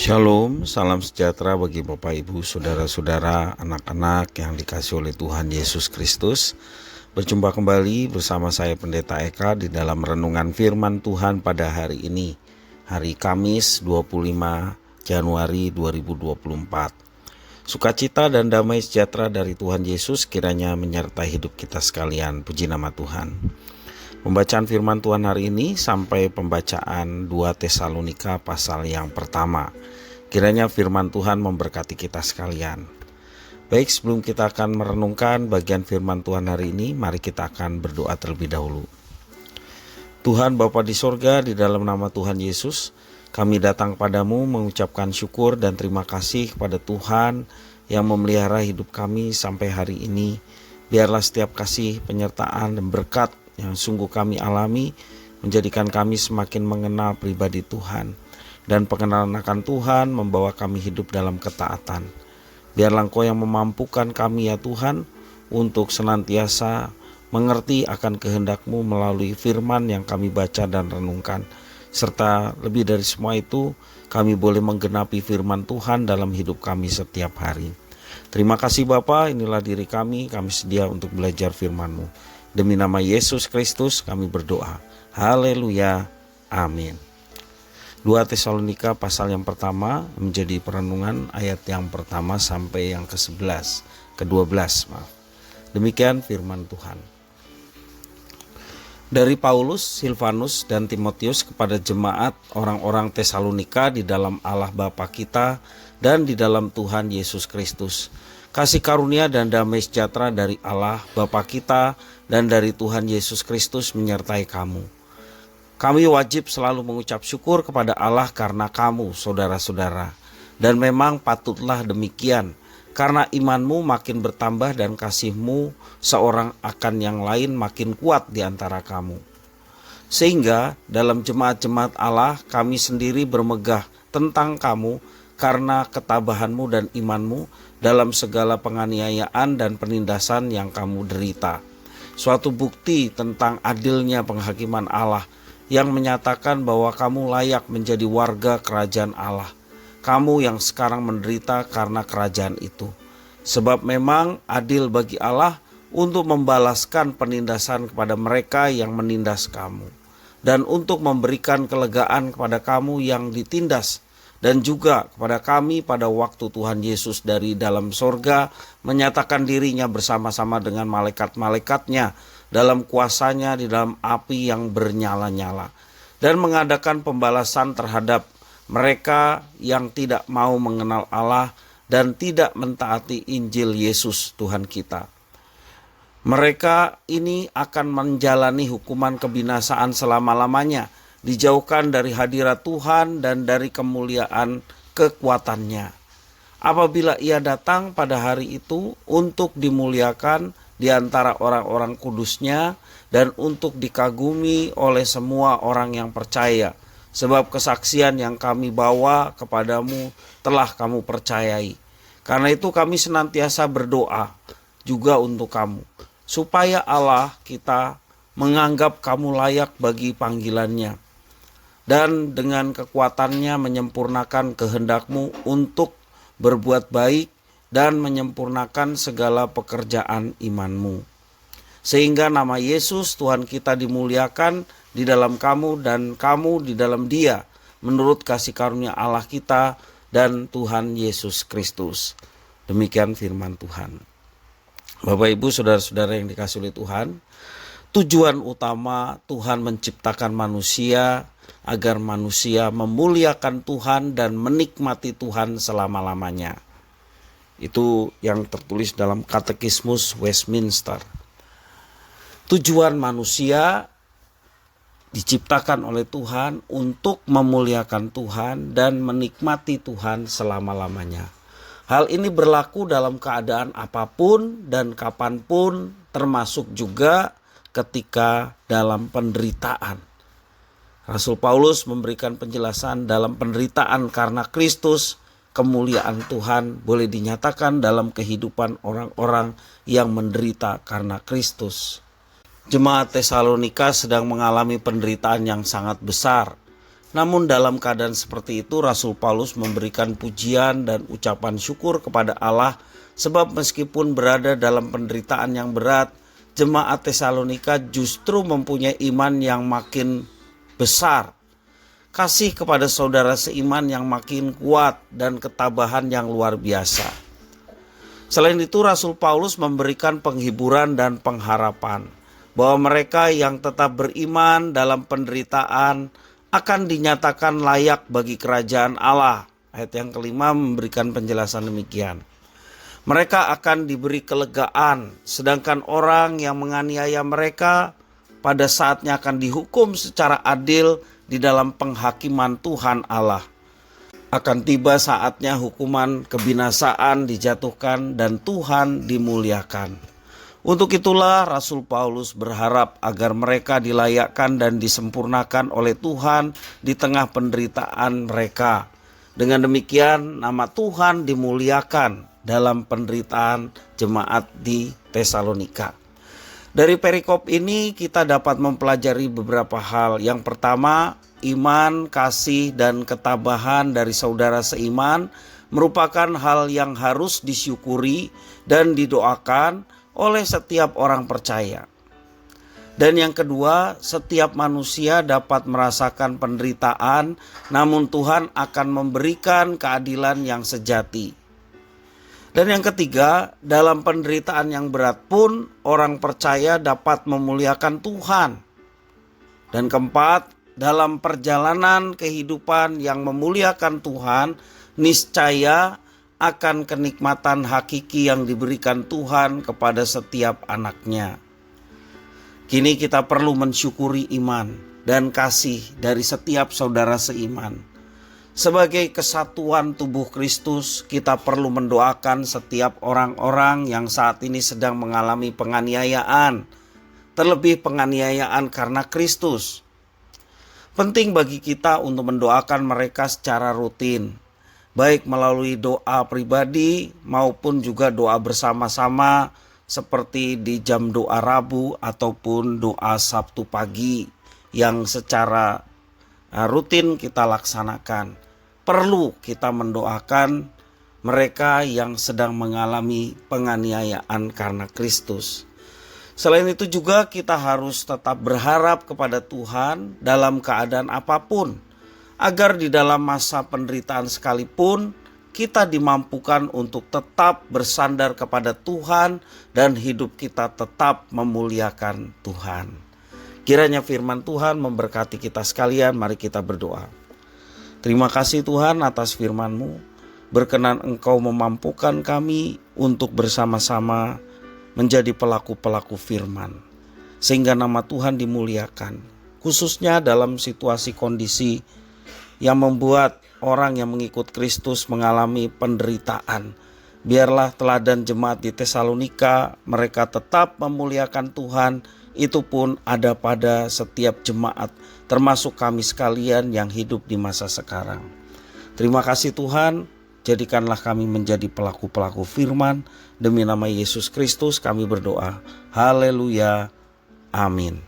Shalom, salam sejahtera bagi Bapak Ibu, saudara-saudara, anak-anak yang dikasihi oleh Tuhan Yesus Kristus. Berjumpa kembali bersama saya Pendeta Eka di dalam renungan firman Tuhan pada hari ini, hari Kamis 25 Januari 2024. Sukacita dan damai sejahtera dari Tuhan Yesus kiranya menyertai hidup kita sekalian. Puji nama Tuhan. Pembacaan firman Tuhan hari ini sampai pembacaan 2 Tesalonika pasal yang pertama. Kiranya firman Tuhan memberkati kita sekalian. Baik, sebelum kita akan merenungkan bagian firman Tuhan hari ini, mari kita akan berdoa terlebih dahulu. Tuhan Bapa di sorga, di dalam nama Tuhan Yesus, kami datang padamu mengucapkan syukur dan terima kasih kepada Tuhan yang memelihara hidup kami sampai hari ini. Biarlah setiap kasih, penyertaan, dan berkat yang sungguh kami alami menjadikan kami semakin mengenal pribadi Tuhan, dan pengenalan akan Tuhan membawa kami hidup dalam ketaatan. Biarlah Engkau yang memampukan kami ya Tuhan untuk senantiasa mengerti akan kehendak-Mu melalui firman yang kami baca dan renungkan, serta lebih dari semua itu kami boleh menggenapi firman Tuhan dalam hidup kami setiap hari. Terima kasih Bapa, inilah diri kami sedia untuk belajar firman-Mu. Demi nama Yesus Kristus kami berdoa. Haleluya. Amin. 2 Tesalonika pasal yang pertama menjadi perenungan ayat yang pertama sampai yang ke-12. Demikian firman Tuhan. Dari Paulus, Silvanus, dan Timotius kepada jemaat orang-orang Tesalonika di dalam Allah Bapa kita dan di dalam Tuhan Yesus Kristus. Kasih karunia dan damai sejahtera dari Allah Bapa kita dan dari Tuhan Yesus Kristus menyertai kamu. Kami wajib selalu mengucap syukur kepada Allah karena kamu, saudara-saudara. Dan memang patutlah demikian, karena imanmu makin bertambah dan kasihmu seorang akan yang lain makin kuat di antara kamu. Sehingga dalam jemaat-jemaat Allah kami sendiri bermegah tentang kamu karena ketabahanmu dan imanmu dalam segala penganiayaan dan penindasan yang kamu derita. Suatu bukti tentang adilnya penghakiman Allah yang menyatakan bahwa kamu layak menjadi warga kerajaan Allah. Kamu yang sekarang menderita karena kerajaan itu. Sebab memang adil bagi Allah untuk membalaskan penindasan kepada mereka yang menindas kamu, dan untuk memberikan kelegaan kepada kamu yang ditindas, dan juga kepada kami pada waktu Tuhan Yesus dari dalam sorga menyatakan dirinya bersama-sama dengan malaikat-malaikatnya dalam kuasanya di dalam api yang bernyala-nyala, dan mengadakan pembalasan terhadap mereka yang tidak mau mengenal Allah dan tidak mentaati Injil Yesus Tuhan kita. Mereka ini akan menjalani hukuman kebinasaan selama-lamanya, dijauhkan dari hadirat Tuhan dan dari kemuliaan kekuatannya. Apabila ia datang pada hari itu untuk dimuliakan di antara orang-orang kudusnya dan untuk dikagumi oleh semua orang yang percaya. Sebab kesaksian yang kami bawa kepadamu telah kamu percayai. Karena itu kami senantiasa berdoa juga untuk kamu, supaya Allah kita menganggap kamu layak bagi panggilannya, dan dengan kekuatannya menyempurnakan kehendakmu untuk berbuat baik dan menyempurnakan segala pekerjaan imanmu. Sehingga nama Yesus Tuhan kita dimuliakan di dalam kamu dan kamu di dalam Dia, menurut kasih karunia Allah kita dan Tuhan Yesus Kristus. Demikian firman Tuhan. Bapak Ibu, saudara-saudara yang dikasihi oleh Tuhan, tujuan utama Tuhan menciptakan manusia agar manusia memuliakan Tuhan dan menikmati Tuhan selama-lamanya. Itu yang tertulis dalam Katekismus Westminster. Tujuan manusia diciptakan oleh Tuhan untuk memuliakan Tuhan dan menikmati Tuhan selama-lamanya. Hal ini berlaku dalam keadaan apapun dan kapanpun, termasuk juga ketika dalam penderitaan. Rasul Paulus memberikan penjelasan dalam penderitaan karena Kristus, kemuliaan Tuhan boleh dinyatakan dalam kehidupan orang-orang yang menderita karena Kristus. Jemaat Tesalonika sedang mengalami penderitaan yang sangat besar Namun dalam keadaan seperti itu Rasul Paulus memberikan pujian dan ucapan syukur kepada Allah, sebab meskipun berada dalam penderitaan yang berat, jemaat Tesalonika justru mempunyai iman yang makin besar, kasih kepada saudara seiman yang makin kuat, dan ketabahan yang luar biasa. Selain itu Rasul Paulus memberikan penghiburan dan pengharapan bahwa mereka yang tetap beriman dalam penderitaan akan dinyatakan layak bagi kerajaan Allah. Ayat yang kelima memberikan penjelasan demikian. Mereka akan diberi kelegaan, sedangkan orang yang menganiaya mereka pada saatnya akan dihukum secara adil di dalam penghakiman Tuhan Allah. Akan tiba saatnya hukuman kebinasaan dijatuhkan dan Tuhan dimuliakan. Untuk itulah Rasul Paulus berharap agar mereka dilayakkan dan disempurnakan oleh Tuhan di tengah penderitaan mereka. Dengan demikian nama Tuhan dimuliakan dalam penderitaan jemaat di Tesalonika. Dari perikop ini kita dapat mempelajari beberapa hal. Yang pertama, iman, kasih, dan ketabahan dari saudara seiman merupakan hal yang harus disyukuri dan didoakan oleh setiap orang percaya. Dan yang kedua, setiap manusia dapat merasakan penderitaan, namun Tuhan akan memberikan keadilan yang sejati. Dan yang ketiga, dalam penderitaan yang berat pun orang percaya dapat memuliakan Tuhan. Dan keempat, dalam perjalanan kehidupan yang memuliakan Tuhan, niscaya akan kenikmatan hakiki yang diberikan Tuhan kepada setiap anaknya. Kini kita perlu mensyukuri iman dan kasih dari setiap saudara seiman. Sebagai kesatuan tubuh Kristus, kita perlu mendoakan setiap orang-orang yang saat ini sedang mengalami penganiayaan, terlebih penganiayaan karena Kristus. Penting bagi kita untuk mendoakan mereka secara rutin, baik melalui doa pribadi maupun juga doa bersama-sama seperti di jam doa Rabu ataupun doa Sabtu pagi yang secara rutin kita laksanakan. Perlu kita mendoakan mereka yang sedang mengalami penganiayaan karena Kristus. Selain itu juga kita harus tetap berharap kepada Tuhan dalam keadaan apapun, agar di dalam masa penderitaan sekalipun kita dimampukan untuk tetap bersandar kepada Tuhan dan hidup kita tetap memuliakan Tuhan. Kiranya firman Tuhan memberkati kita sekalian. Mari kita berdoa. Terima kasih Tuhan atas firman-Mu. Berkenan Engkau memampukan kami untuk bersama-sama menjadi pelaku-pelaku firman, sehingga nama Tuhan dimuliakan, khususnya dalam situasi kondisi yang membuat orang yang mengikut Kristus mengalami penderitaan. Biarlah teladan jemaat di Tesalonika, mereka tetap memuliakan Tuhan. Itu pun ada pada setiap jemaat, termasuk kami sekalian yang hidup di masa sekarang. Terima kasih Tuhan, jadikanlah kami menjadi pelaku-pelaku firman. Demi nama Yesus Kristus kami berdoa. Haleluya. Amin.